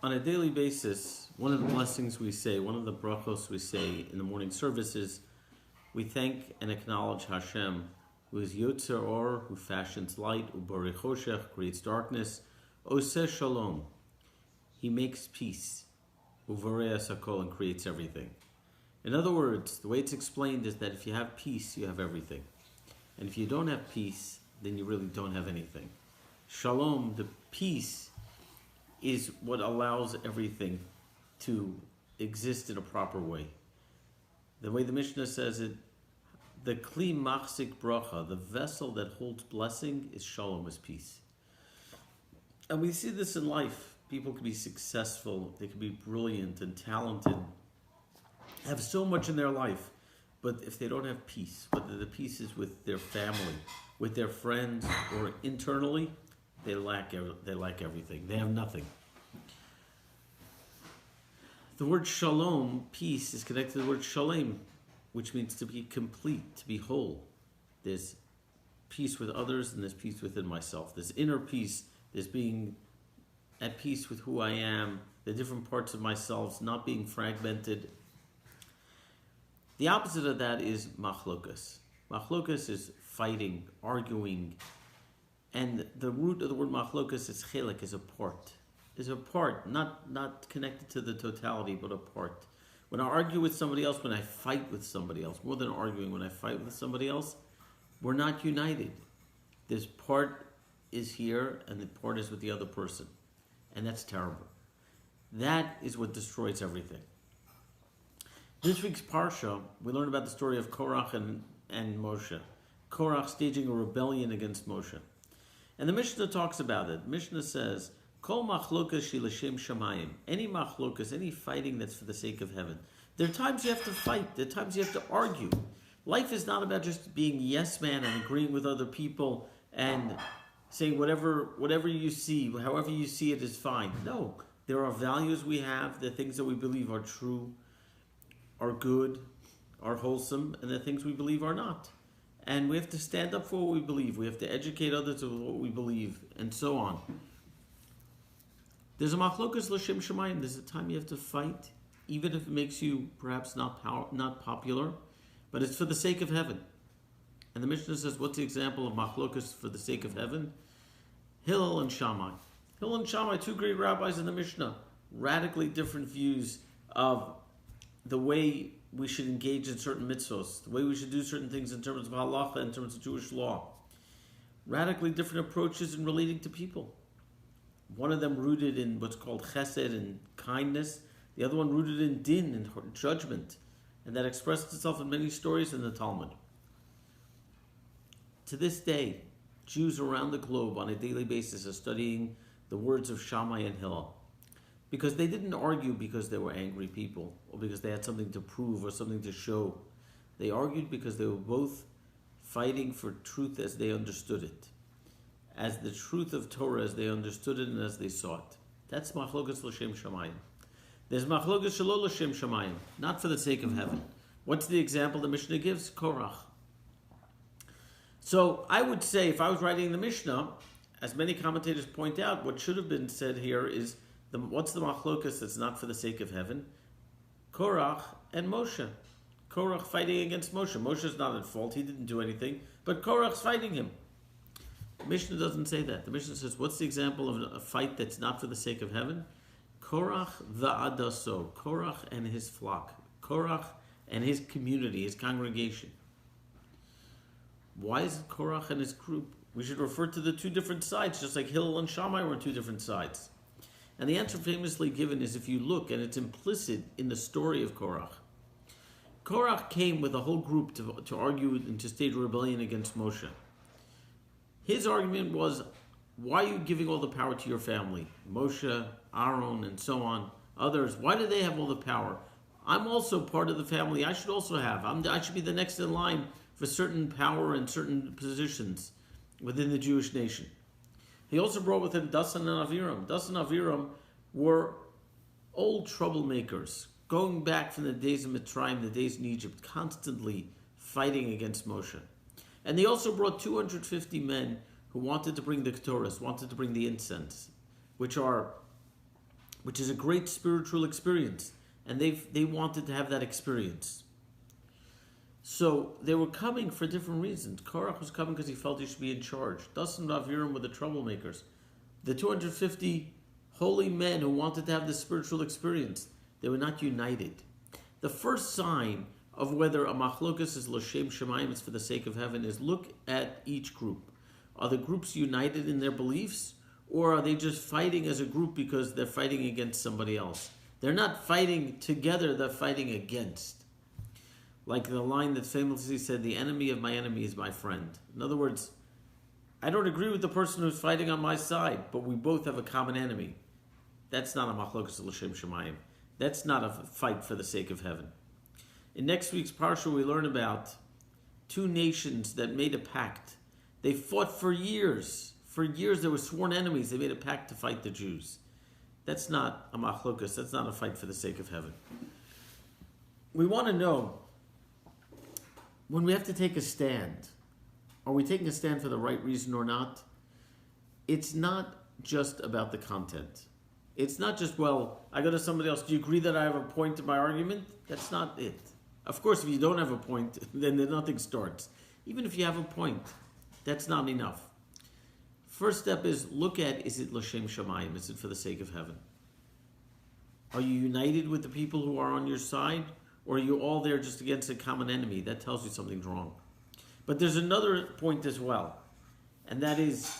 On a daily basis, one of the blessings we say, one of the brachos we say in the morning services, we thank and acknowledge Hashem, who is Yotzer Or, who fashions light, Uborei Choshech, creates darkness, Oseh Shalom, he makes peace, Uvorei Sakol, and creates everything. In other words, the way it's explained is that if you have peace, you have everything. And if you don't have peace, then you really don't have anything. Shalom, the peace, is what allows everything to exist in a proper way. The way the Mishnah says it, the kli machzik bracha, the vessel that holds blessing, is shalom, is peace. And we see this in life. People can be successful, they can be brilliant and talented, have so much in their life, but if they don't have peace, whether the peace is with their family, with their friends, or internally, they lack everything. They have nothing. The word shalom, peace, is connected to the word shalem, which means to be complete, to be whole. There's peace with others and there's peace within myself. There's inner peace, there's being at peace with who I am, the different parts of myself, not being fragmented. The opposite of that is machlokas. Machlokas is fighting, arguing, and the root of the word machlokas is chelek, is a part. Is a part, not connected to the totality, but a part. When I argue with somebody else, when I fight with somebody else, more than arguing, when I fight with somebody else, we're not united. This part is here, and the part is with the other person. And that's terrible. That is what destroys everything. This week's Parsha, we learn about the story of Korach and Moshe. Korach staging a rebellion against Moshe. And the Mishnah talks about it. The Mishnah says, Kol machlokas shi l'shem shamayim. Any machlokas, any fighting that's for the sake of heaven. There are times you have to fight. There are times you have to argue. Life is not about just being yes man and agreeing with other people and saying whatever you see, however you see it is fine. No, there are values we have, the things that we believe are true, are good, are wholesome, and the things we believe are not. And we have to stand up for what we believe. We have to educate others of what we believe, and so on. There's a machlokas l'shem shamayim. There's a time you have to fight, even if it makes you perhaps not popular, but it's for the sake of heaven. And the Mishnah says, what's the example of machlokas for the sake of heaven? Hillel and Shammai. Hillel and Shammai, two great rabbis in the Mishnah, radically different views of the way we should engage in certain mitzvos, the way we should do certain things in terms of halacha, in terms of Jewish law. Radically different approaches in relating to people. One of them rooted in what's called chesed and kindness, the other one rooted in din and judgment, and that expressed itself in many stories in the Talmud. To this day, Jews around the globe on a daily basis are studying the words of Shammai and Hillel, because they didn't argue because they were angry people or because they had something to prove or something to show. They argued because they were both fighting for truth as they understood it, as the truth of Torah as they understood it and as they saw it. That's machlokas l'shem shamayim. There's machlokas shelo l'shem shamayim, not for the sake of heaven. What's the example the Mishnah gives? Korach. So I would say, if I was writing the Mishnah, as many commentators point out, what should have been said here is, what's the machlokas that's not for the sake of heaven? Korach and Moshe. Korach fighting against Moshe. Moshe's not at fault, he didn't do anything, but Korach's fighting him. The Mishnah doesn't say that. The Mishnah says, what's the example of a fight that's not for the sake of heaven? Korach va'adaso. Korach and his flock. Korach and his community, his congregation. Why is it Korach and his group? We should refer to the two different sides, just like Hillel and Shammai were two different sides. And the answer famously given is, if you look, and it's implicit in the story of Korach. Korach came with a whole group to argue and to stage a rebellion against Moshe. His argument was, why are you giving all the power to your family? Moshe, Aaron, and so on, others. Why do they have all the power? I'm also part of the family. I should also have. I should be the next in line for certain power and certain positions within the Jewish nation. He also brought with him Dasan and Aviram. Dasan and Aviram were old troublemakers, going back from the days of Mitzrayim, the days in Egypt, constantly fighting against Moshe. And they also brought 250 men who wanted to bring the Ketores, wanted to bring the incense, which which is a great spiritual experience. And they wanted to have that experience. So they were coming for different reasons. Korach was coming because he felt he should be in charge. Dasan and Aviram were the troublemakers. The 250 holy men who wanted to have this spiritual experience, they were not united. The first sign of whether a machlokas is l'shem shemayim, it's for the sake of heaven, is look at each group. Are the groups united in their beliefs, or are they just fighting as a group because they're fighting against somebody else? They're not fighting together, they're fighting against. Like the line that famously said, the enemy of my enemy is my friend. In other words, I don't agree with the person who's fighting on my side, but we both have a common enemy. That's not a machlokas l'shem shemayim. That's not a fight for the sake of heaven. In next week's parsha, we learn about two nations that made a pact. They fought for years. For years, they were sworn enemies. They made a pact to fight the Jews. That's not a machlokas. That's not a fight for the sake of heaven. We want to know, when we have to take a stand, are we taking a stand for the right reason or not? It's not just about the content. It's not just, well, I go to somebody else, do you agree that I have a point in my argument? That's not it. Of course, if you don't have a point, then nothing starts. Even if you have a point, that's not enough. First step is look at, is it l'shem shamayim? Is it for the sake of heaven? Are you united with the people who are on your side? Or are you all there just against a common enemy? That tells you something's wrong. But there's another point as well. And that is,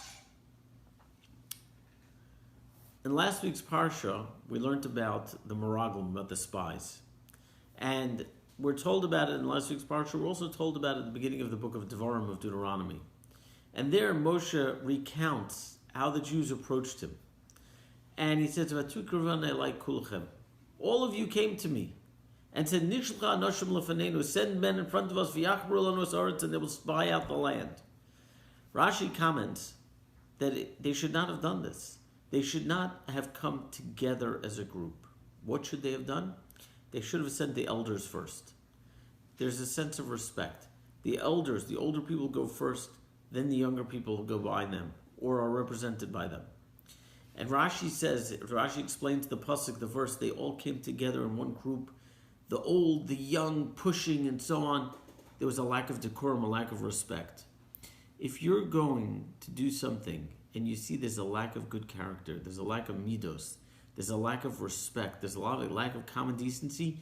in last week's parsha, we learned about the Meraglim, about the spies. And we're told about it in last week's parsha. We're also told about it at the beginning of the book of Devarim, of Deuteronomy. And there Moshe recounts how the Jews approached him. And he says, all of you came to me and said, send men in front of us, and they will spy out the land. Rashi comments that they should not have done this. They should not have come together as a group. What should they have done? They should have sent the elders first. There's a sense of respect. The elders, the older people go first, then the younger people go by them, or are represented by them. And Rashi explains the pasuk, the verse, they all came together in one group. The old, the young, pushing, and so on. There was a lack of decorum, a lack of respect. If you're going to do something and you see there's a lack of good character, there's a lack of midos, there's a lack of respect, there's a lack of common decency,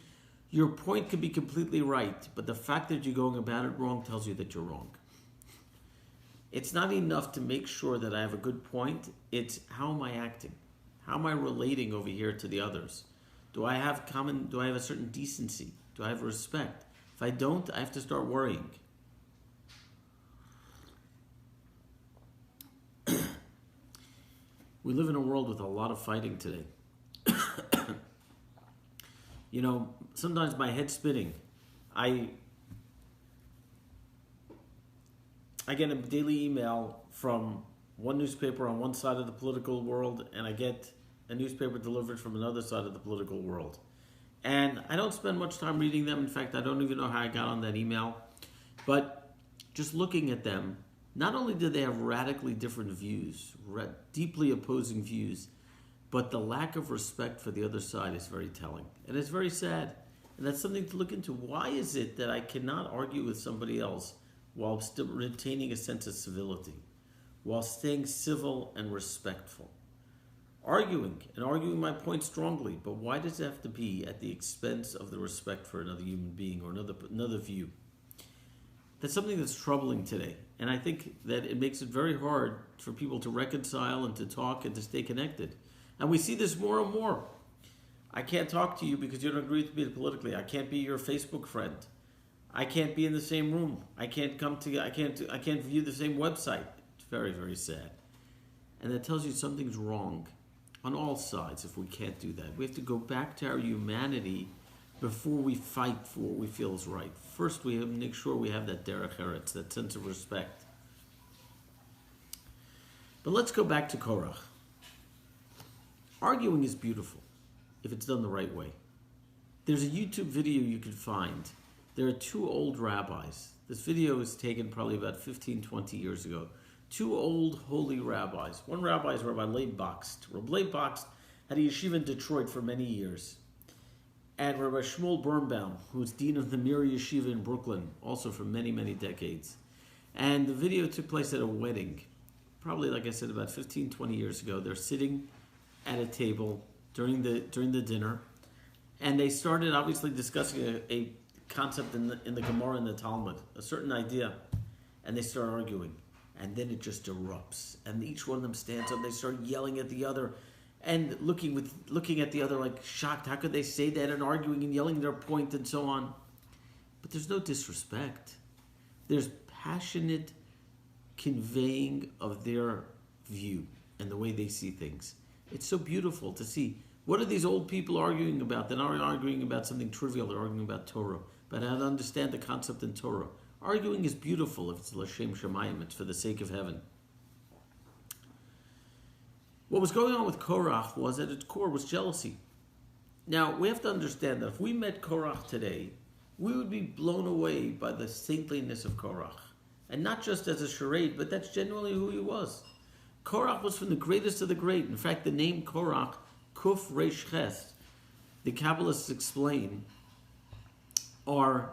your point could be completely right, but the fact that you're going about it wrong tells you that you're wrong. It's not enough to make sure that I have a good point. It's how am I acting? How am I relating over here to the others? Do I have a certain decency? Do I have respect? If I don't, I have to start worrying. We live in a world with a lot of fighting today. You know, sometimes my head's spinning. I get a daily email from one newspaper on one side of the political world, and I get a newspaper delivered from another side of the political world. And I don't spend much time reading them. In fact, I don't even know how I got on that email. But just looking at them, not only do they have radically different views, deeply opposing views, but the lack of respect for the other side is very telling. And it's very sad. And that's something to look into. Why is it that I cannot argue with somebody else while still retaining a sense of civility, while staying civil and respectful? Arguing my point strongly, but why does it have to be at the expense of the respect for another human being or another view? That's something that's troubling today. And I think that it makes it very hard for people to reconcile and to talk and to stay connected. And we see this more and more. I can't talk to you because you don't agree with me politically. I can't be your Facebook friend. I can't be in the same room. I can't view the same website. It's very, very sad. And that tells you something's wrong on all sides if we can't do that. We have to go back to our humanity before we fight for what we feel is right. First, we have to make sure we have that derech eretz, that sense of respect. But let's go back to Korach. Arguing is beautiful if it's done the right way. There's a YouTube video you can find. There are two old rabbis. This video was taken probably about 15, 20 years ago. Two old holy rabbis. One rabbi is Rabbi Leib Bakst. Rabbi Leib Bakst had a yeshiva in Detroit for many years. And Rabbi Shmuel Birnbaum, who's dean of the Mir Yeshiva in Brooklyn, also for many, many decades. And the video took place at a wedding, probably, like I said, about 15, 20 years ago. They're sitting at a table during the dinner, and they started obviously discussing a concept in the Gemara and the Talmud, a certain idea, and they start arguing. And then it just erupts, and each one of them stands up. They start yelling at the other, and looking at the other like shocked. How could they say that? And arguing and yelling their point and so on. But there's no disrespect. There's passionate conveying of their view and the way they see things. It's so beautiful to see. What are these old people arguing about? They're not arguing about something trivial. They're arguing about Torah, about how to understand the concept in Torah. Arguing is beautiful if it's l'shem shamayim. It's for the sake of heaven. What was going on with Korach was, at its core, was jealousy. Now, we have to understand that if we met Korach today, we would be blown away by the saintliness of Korach. And not just as a charade, but that's genuinely who he was. Korach was from the greatest of the great. In fact, the name Korach, Kuf Reish Ches, the Kabbalists explain, are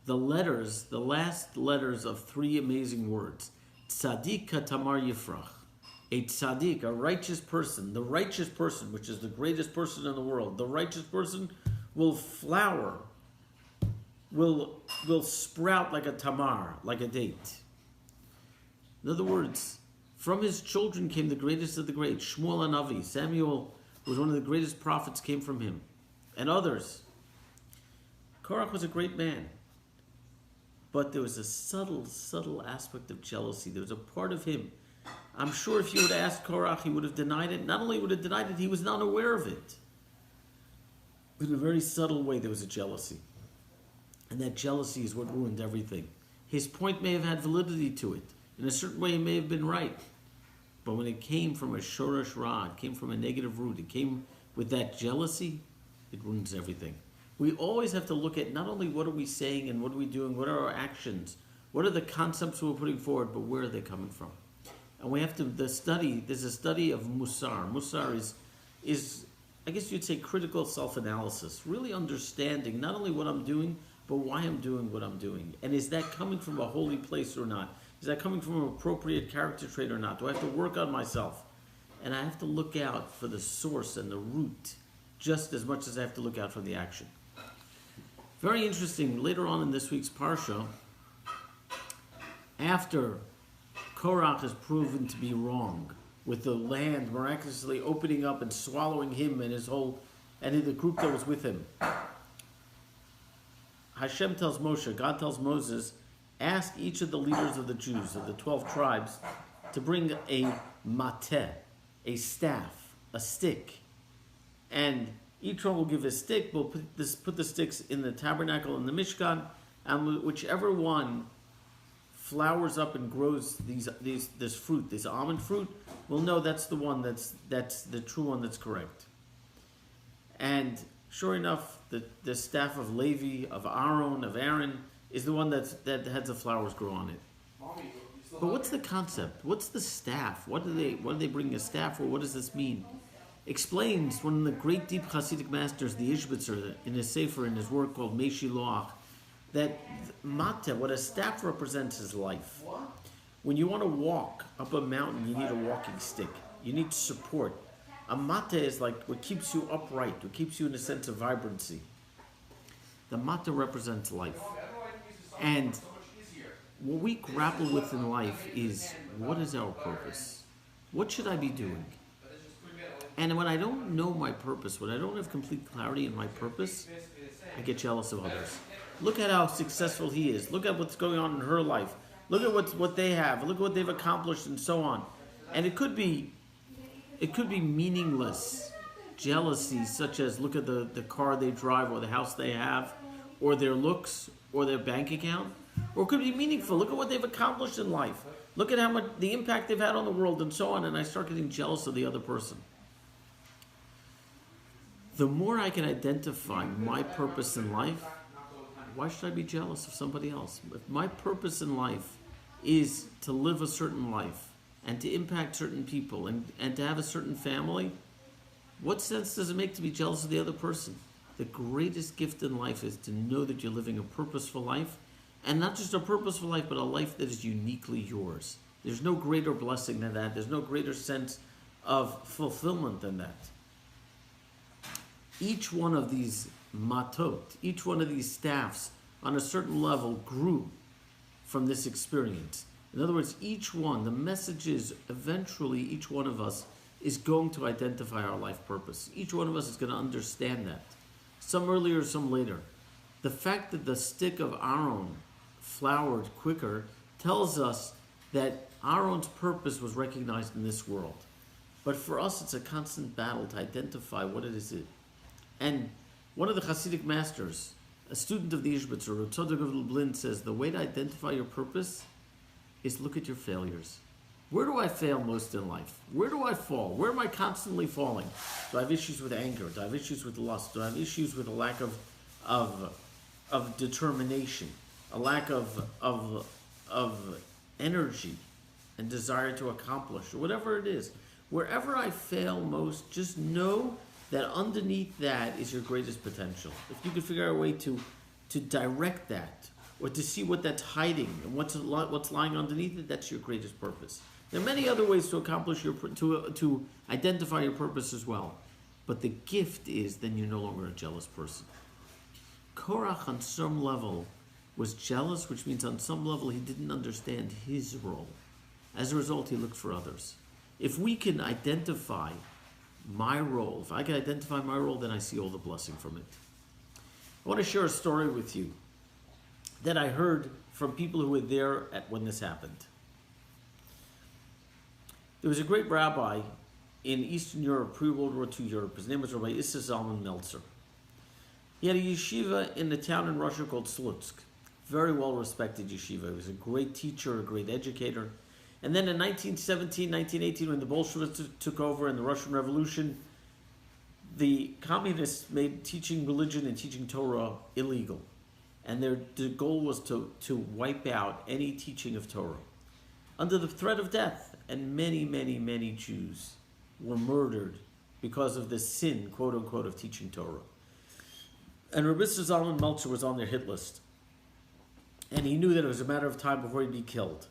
the last letters of three amazing words. Tzadik katamar yifrach. A tzaddik, a righteous person, the righteous person, which is the greatest person in the world, the righteous person will flower, will sprout like a tamar, like a date. In other words, from his children came the greatest of the great. Shmuel HaNavi, Samuel was one of the greatest prophets, came from him, and others. Korach was a great man, but there was a subtle aspect of jealousy. There was a part of him. I'm sure if you would have asked Korach, he would have denied it. Not only would have denied it, he was not aware of it. But in a very subtle way, there was a jealousy. And that jealousy is what ruined everything. His point may have had validity to it. In a certain way, it may have been right. But when it came from a shoresh ra, it came from a negative root, it came with that jealousy, it ruins everything. We always have to look at not only what are we saying and what are we doing, what are our actions, what are the concepts we're putting forward, but where are they coming from? And we have to, there's a study of Musar. Musar is, I guess you'd say, critical self-analysis. Really understanding not only what I'm doing, but why I'm doing what I'm doing. And is that coming from a holy place or not? Is that coming from an appropriate character trait or not? Do I have to work on myself? And I have to look out for the source and the root just as much as I have to look out for the action. Very interesting, later on in this week's Parsha, after Korach is proven to be wrong, with the land miraculously opening up and swallowing him and his whole, and the group that was with him. Hashem tells Moshe, God tells Moses, ask each of the leaders of the Jews, of the 12 tribes, to bring a mateh, a staff, a stick. And each one will give a stick. We'll put the sticks in the tabernacle and the Mishkan, and whichever one flowers up and grows this fruit, this almond fruit, we'll know that's the one that's the true one that's correct. And sure enough, the staff of Levi, of Aaron, is the one that has the flowers grow on it. But what's the concept? What's the staff? What do they bring a staff for? What does this mean? Explains one of the great deep Hasidic masters, the Ishbitzer, in his sefer, in his work called Meishi Loach, that mateh, what a staff represents, is life. When you want to walk up a mountain, you need a walking stick. You need support. A mateh is like what keeps you upright, what keeps you in a sense of vibrancy. The mateh represents life. And what we grapple with in life is, what is our purpose? What should I be doing? And when I don't know my purpose, when I don't have complete clarity in my purpose, I get jealous of others. Look at how successful he is. Look at what's going on in her life. Look at what they have. Look at what they've accomplished, and so on. And it could be meaningless jealousy, such as look at the car they drive, or the house they have, or their looks, or their bank account. Or it could be meaningful. Look at what they've accomplished in life. Look at how much the impact they've had on the world, and so on. And I start getting jealous of the other person. The more I can identify my purpose in life, why should I be jealous of somebody else? If my purpose in life is to live a certain life and to impact certain people and to have a certain family, What sense does it make to be jealous of the other person? The greatest gift in life is to know that you're living a purposeful life, and not just a purposeful life, but a life that is uniquely yours. There's no greater blessing than that. There's no greater sense of fulfillment than that. Each one of these matot, each one of these staffs on a certain level grew from this experience. In other words, each one, the message is eventually each one of us is going to identify our life purpose. Each one of us is going to understand that. Some earlier, some later. The fact that the stick of Aaron flowered quicker tells us that Aaron's purpose was recognized in this world. But for us, it's a constant battle to identify what it is. And one of the Hasidic masters, a student of the Ishbitzer, Rav Tzadok of Lublin, says the way to identify your purpose is look at your failures. Where do I fail most in life? Where do I fall? Where am I constantly falling? Do I have issues with anger? Do I have issues with lust? Do I have issues with a lack of determination? A lack of energy and desire to accomplish, or whatever it is. Wherever I fail most, just know that underneath that is your greatest potential. If you can figure out a way to direct that, or to see what that's hiding and what's lying underneath it, that's your greatest purpose. There are many other ways to accomplish to identify your purpose as well. But the gift is then you're no longer a jealous person. Korach on some level was jealous, which means on some level he didn't understand his role. As a result, he looked for others. If we can identify my role, if I can identify my role, then I see all the blessing from it. I want to share a story with you that I heard from people who were there when this happened. There was a great rabbi in Eastern Europe, pre-World War II Europe. His name was Rabbi Zalman Meltzer. He had a yeshiva in a town in Russia called Slutsk. Very well-respected yeshiva. He was a great teacher, a great educator. And then in 1917, 1918, when the Bolsheviks took over in the Russian Revolution, the communists made teaching religion and teaching Torah illegal. And their goal was to wipe out any teaching of Torah under the threat of death. And many, many, many Jews were murdered because of the sin, quote unquote, of teaching Torah. And Rabbi Zalman Meltzer was on their hit list. And he knew that it was a matter of time before he'd be killed.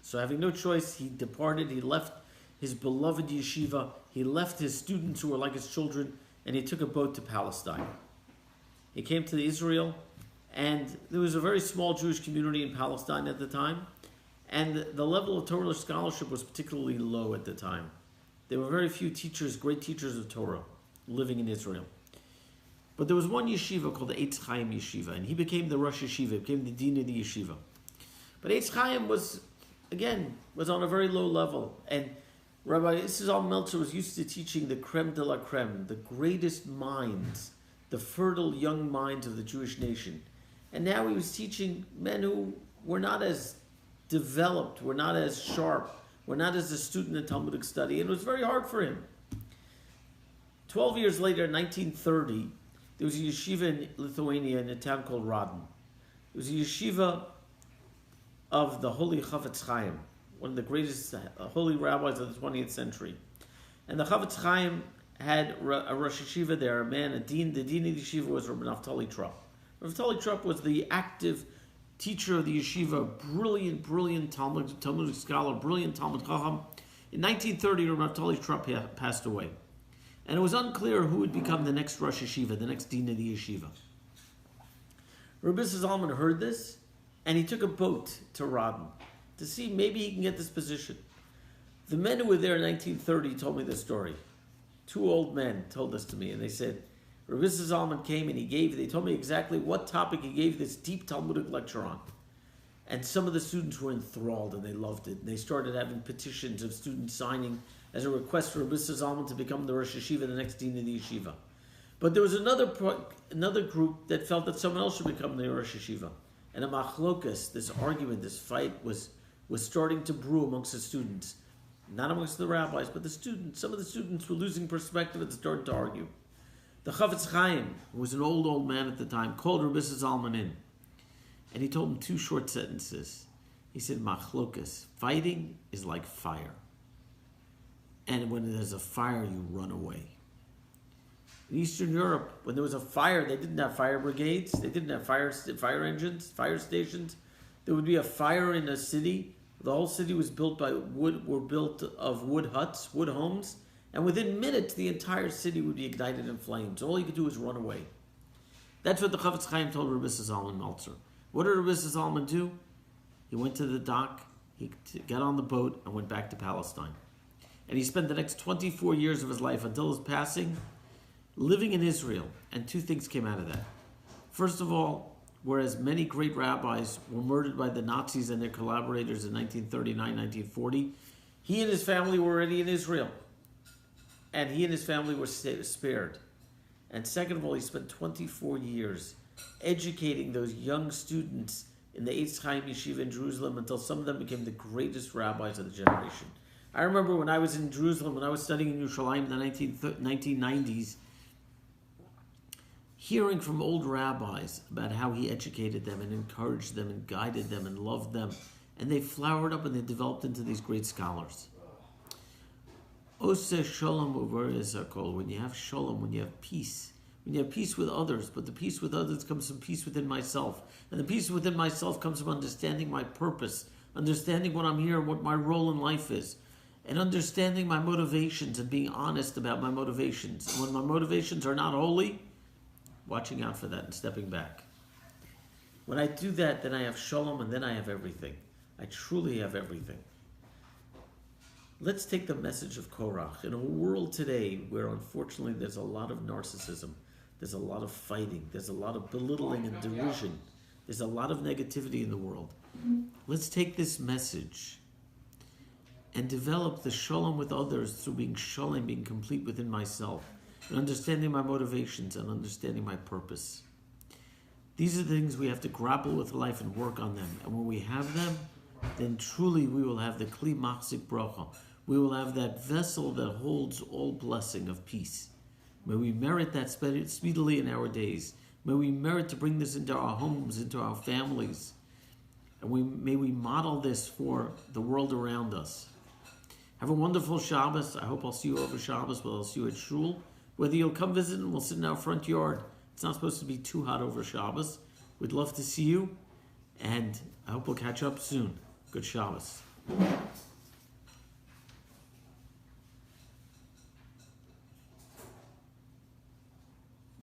So having no choice, he departed. He left his beloved yeshiva. He left his students who were like his children, and he took a boat to Palestine. He came to Israel, and there was a very small Jewish community in Palestine at the time, and the level of Torah scholarship was particularly low at the time. There were very few teachers, great teachers of Torah, living in Israel. But there was one yeshiva called the Eitz Chaim Yeshiva, and he became the Rosh Yeshiva, became the dean of the yeshiva. But Eitz Chaim was on a very low level, and Rabbi Zalman Meltzer was used to teaching the creme de la creme, the greatest minds, the fertile young minds of the Jewish nation. And now he was teaching men who were not as developed, were not as sharp, were not as a student in Talmudic study, and it was very hard for him. 12 years later, in 1930, there was a yeshiva in Lithuania in a town called Radin. It was a yeshiva of the holy Chafetz Chaim, one of the greatest holy rabbis of the 20th century. And the Chafetz Chaim had a Rosh Yeshiva there, a man, a dean. The dean of the yeshiva was Rabbi Naftali Trupp. Rabbi Naftali Trupp was the active teacher of the yeshiva, brilliant Talmudic scholar, brilliant Talmud Chacham. In 1930, Rabbi Naftali Trupp passed away. And it was unclear who would become the next Rosh Yeshiva, the next dean of the yeshiva. Rabbi Zalman heard this, and he took a boat to Radin to see maybe he can get this position. The men who were there in 1930 told me this story. Two old men told this to me, and they said, Rabbi Zalman came and they told me exactly what topic he gave this deep Talmudic lecture on. And some of the students were enthralled and they loved it. And they started having petitions of students signing as a request for Rabbi Zalman to become the Rosh Yeshiva, the next dean of the yeshiva. But there was another group that felt that someone else should become the Rosh Yeshiva. And a machlokas, this argument, this fight was starting to brew amongst the students. Not amongst the rabbis, but the students. Some of the students were losing perspective and started to argue. The Chafetz Chaim, who was an old man at the time, called Rabbi Zalman in. And he told him two short sentences. He said, machlokas, fighting is like fire. And when there's a fire, you run away. In Eastern Europe, when there was a fire, they didn't have fire brigades. They didn't have fire engines, fire stations. There would be a fire in a city. The whole city was built of wood huts, wood homes, and within minutes, the entire city would be ignited in flames. All you could do was run away. That's what the Chafetz Chaim told Rabbi Zakon Meltzer. What did Rabbi Zakon do? He went to the dock, he got on the boat, and went back to Palestine. And he spent the next 24 years of his life until his passing living in Israel. And two things came out of that. First of all, whereas many great rabbis were murdered by the Nazis and their collaborators in 1939, 1940, he and his family were already in Israel. And he and his family were spared. And second of all, he spent 24 years educating those young students in the Eitz Chaim Yeshiva in Jerusalem until some of them became the greatest rabbis of the generation. I remember when I was in Jerusalem, when I was studying in Yerushalayim in the 1990s, hearing from old rabbis about how he educated them and encouraged them and guided them and loved them. And they flowered up and they developed into these great scholars. Oseh Shalom Zakon, when you have Shalom, when you have peace with others, but the peace with others comes from peace within myself. And the peace within myself comes from understanding my purpose, understanding what I'm here, what my role in life is, and understanding my motivations and being honest about my motivations. And when my motivations are not holy, watching out for that and stepping back. When I do that, then I have Shalom and then I have everything. I truly have everything. Let's take the message of Korach. In a world today where unfortunately there's a lot of narcissism, there's a lot of fighting, there's a lot of belittling and derision, there's a lot of negativity in the world. Let's take this message and develop the Shalom with others through being Shalom, being complete within myself, and understanding my motivations and understanding my purpose. These are the things we have to grapple with life and work on them. And when we have them, then truly we will have the Kli Machzik Bracha. We will have that vessel that holds all blessing of peace. May we merit that speedily in our days. May we merit to bring this into our homes, into our families. And may we model this for the world around us. Have a wonderful Shabbos. I hope I'll see you over Shabbos, but I'll see you at Shul. Whether you'll come visit and we'll sit in our front yard. It's not supposed to be too hot over Shabbos. We'd love to see you. And I hope we'll catch up soon. Good Shabbos.